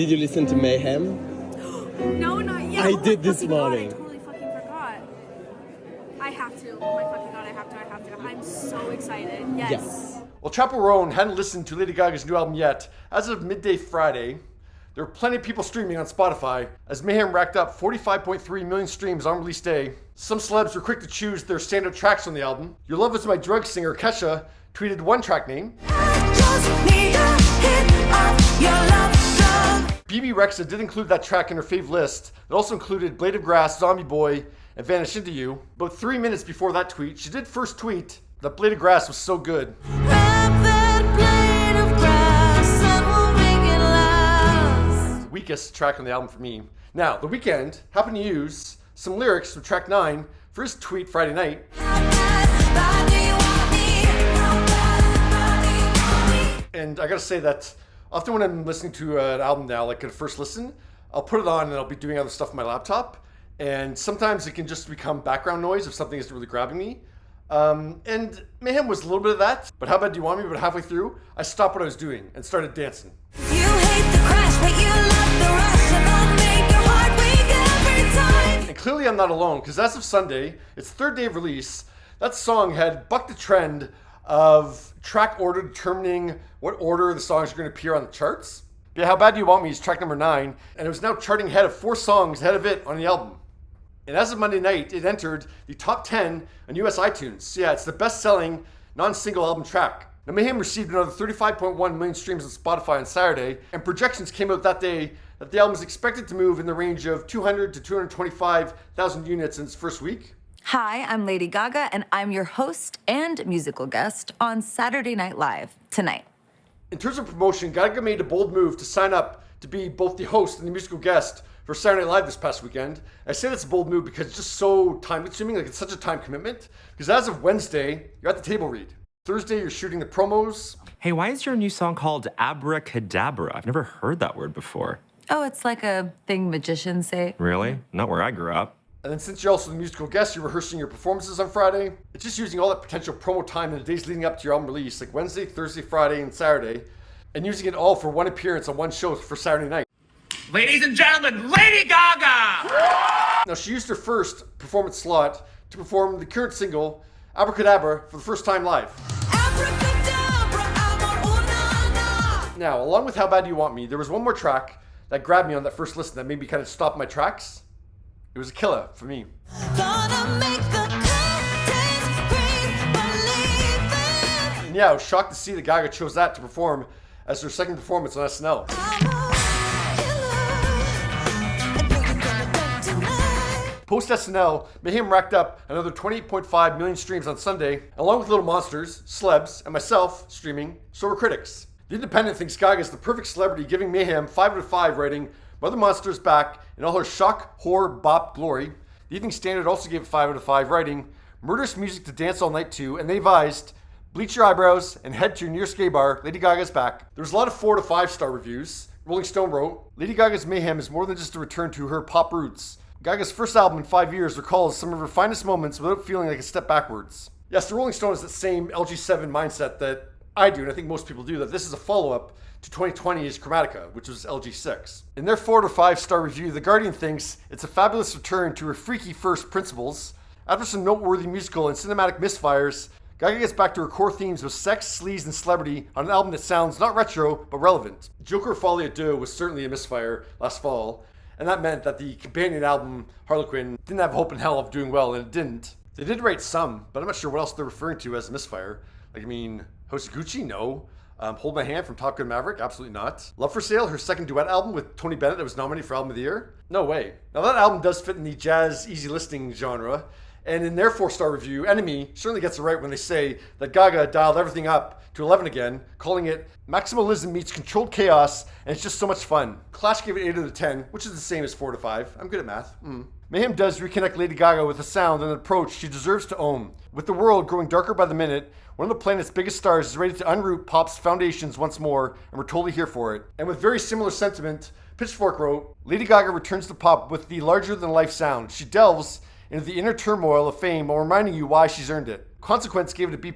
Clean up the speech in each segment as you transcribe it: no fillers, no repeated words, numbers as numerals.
Did you listen to Mayhem? No, not yet. I did this morning. God, I totally fucking forgot. I have to. Oh my fucking god, I have to. I'm so excited. Yes. Well, Chapel Roan hadn't listened to Lady Gaga's new album yet. As of midday Friday, there were plenty of people streaming on Spotify, as Mayhem racked up 45.3 million streams on release day. Some celebs were quick to choose their standout tracks from the album. Your Love Is My Drug singer Kesha tweeted one track name. Bebe Rexha did include that track in her fave list. It also included Blade of Grass, Zombie Boy, and Vanish Into You. About 3 minutes before that tweet, she did first tweet that Blade of Grass was so good. Weakest track on the album for me. Now, The Weeknd happened to use some lyrics from track 9 for his tweet Friday night. And I gotta say that often when I'm listening to an album now, like at a first listen, I'll put it on and I'll be doing other stuff on my laptop. And sometimes it can just become background noise if something isn't really grabbing me. And Mayhem was a little bit of that, but How Bad Do You Want Me? But halfway through, I stopped what I was doing and started dancing. You hate the crash, but you love the rush, and I'll make your heart weak every time. And clearly I'm not alone, because as of Sunday, its third day of release, that song had bucked the trend of track order determining what order the songs are going to appear on the charts. Yeah, How Bad Do You Want Me is track number 9, and it was now charting ahead of 4 songs ahead of it on the album. And as of Monday night, it entered the top 10 on US iTunes. So yeah, it's the best-selling non-single album track. Now, Mayhem received another 35.1 million streams on Spotify on Saturday, and projections came out that day that the album is expected to move in the range of 200 to 225,000 units in its first week. Hi, I'm Lady Gaga, and I'm your host and musical guest on Saturday Night Live tonight. In terms of promotion, Gaga made a bold move to sign up to be both the host and the musical guest for Saturday Night Live this past weekend. I say that's a bold move because it's just so time-consuming, like it's such a time commitment. Because as of Wednesday, you're at the table read. Thursday, you're shooting the promos. Hey, why is your new song called Abracadabra? I've never heard that word before. Oh, it's like a thing magicians say. Really? Not where I grew up. And then since you're also the musical guest, you're rehearsing your performances on Friday. It's just using all that potential promo time in the days leading up to your album release, like Wednesday, Thursday, Friday, and Saturday, and using it all for one appearance on one show for Saturday night. Ladies and gentlemen, Lady Gaga! Now, she used her first performance slot to perform the current single, Abracadabra, for the first time live. Now, along with How Bad Do You Want Me, there was one more track that grabbed me on that first listen that made me kind of stop my tracks. It was a killer for me. And yeah, I was shocked to see that Gaga chose that to perform as her second performance on SNL. Post SNL, Mayhem racked up another 28.5 million streams on Sunday, along with Little Monsters, celebs, and myself streaming. So were critics. The Independent thinks Gaga is the perfect celebrity, giving Mayhem 5 out of 5 rating. Mother Monster is back in all her shock, horror, bop glory. The Evening Standard also gave it 5 out of 5, writing murderous music to dance all night to, and they advised bleach your eyebrows and head to your nearest gay bar. Lady Gaga's back. There was a lot of 4 to 5 star reviews. Rolling Stone wrote, Lady Gaga's Mayhem is more than just a return to her pop roots. Gaga's first album in 5 years recalls some of her finest moments without feeling like a step backwards. Yes, the Rolling Stone has that same LG7 mindset that I do, and I think most people do, that this is a follow-up to 2020's Chromatica, which was LG6. In their 4 to 5 star review, The Guardian thinks it's a fabulous return to her freaky first principles. After some noteworthy musical and cinematic misfires, Gaga gets back to her core themes of sex, sleaze, and celebrity on an album that sounds not retro, but relevant. Joker Folie à Deux was certainly a misfire last fall, and that meant that the companion album, Harlequin, didn't have hope in hell of doing well, and it didn't. They did write some, but I'm not sure what else they're referring to as a misfire. Like, I mean, House of Gucci? No. Hold My Hand from Top Gun Maverick? Absolutely not. Love for Sale, her second duet album with Tony Bennett that was nominated for Album of the Year? No way. Now that album does fit in the jazz easy listening genre, and in their 4-star review, Enemy certainly gets it right when they say that Gaga dialed everything up to 11 again, calling it maximalism meets controlled chaos, and it's just so much fun. Clash gave it 8 out of 10, which is the same as 4 to 5. I'm good at math. Mayhem does reconnect Lady Gaga with a sound and an approach she deserves to own. With the world growing darker by the minute, one of the planet's biggest stars is ready to unroot pop's foundations once more, and we're totally here for it. And with very similar sentiment, Pitchfork wrote, Lady Gaga returns to pop with the larger-than-life sound. She delves into the inner turmoil of fame while reminding you why she's earned it. Consequence gave it a B+,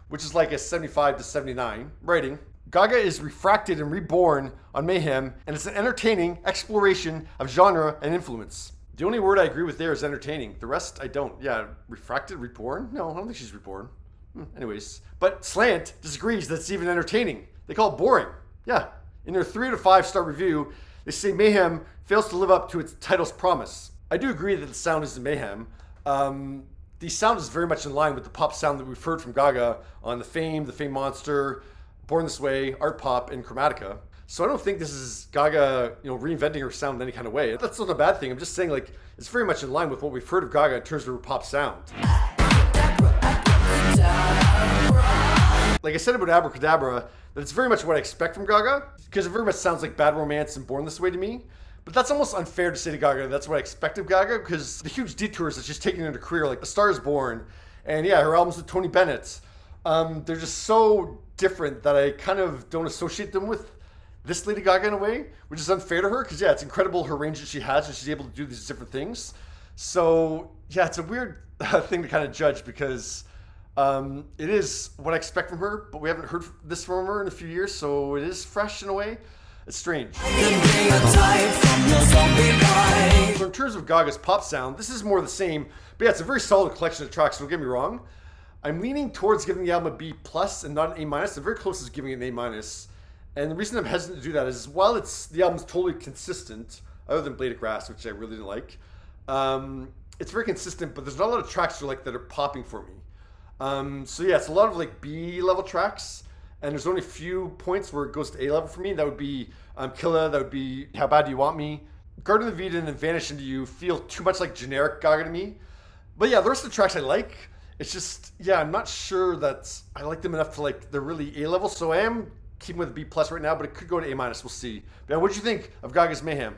which is like a 75 to 79, writing, Gaga is refracted and reborn on Mayhem, and it's an entertaining exploration of genre and influence. The only word I agree with there is entertaining. The rest, I don't. Yeah, refracted, reborn? No, I don't think she's reborn. Anyways, but Slant disagrees that it's even entertaining. They call it boring. Yeah, in their 3 out of 5 star review, they say Mayhem fails to live up to its title's promise. I do agree that the sound is Mayhem. The sound is very much in line with the pop sound that we've heard from Gaga on The Fame Monster, Born This Way, Art Pop, and Chromatica. So I don't think this is Gaga, reinventing her sound in any kind of way. That's not a bad thing. I'm just saying, like, it's very much in line with what we've heard of Gaga in terms of her pop sound. Like I said about Abracadabra, that it's very much what I expect from Gaga, because it very much sounds like Bad Romance and Born This Way to me. But that's almost unfair to say to Gaga that's what I expect of Gaga, because the huge detours that she's taking in her career, like A Star Is Born, and yeah, her albums with Tony Bennett, they're just so different that I kind of don't associate them with this Lady Gaga in a way, which is unfair to her, because yeah, it's incredible her range that she has, and she's able to do these different things. So yeah, it's a weird thing to kind of judge, because it is what I expect from her, but we haven't heard this from her in a few years, so it is fresh in a way. It's strange. So in terms of Gaga's pop sound, this is more the same, but yeah, it's a very solid collection of tracks, don't get me wrong. I'm leaning towards giving the album a B+ and not an A-. I'm very close to giving it an A-. And the reason I'm hesitant to do that is while the album's totally consistent, other than Blade of Grass, which I really didn't like, it's very consistent, but there's not a lot of tracks that are popping for me. So yeah, it's a lot of like B-level tracks, and there's only a few points where it goes to A-level for me. That would be Killa, that would be How Bad Do You Want Me. Garden of Eden and Vanish Into You feel too much like generic Gaga to me. But yeah, the rest of the tracks I like. It's just, yeah, I'm not sure that I like them enough to like, they're really A-level, so I am keeping with a B+ right now, but it could go to A-. We'll see. But yeah, what did you think of Gaga's Mayhem?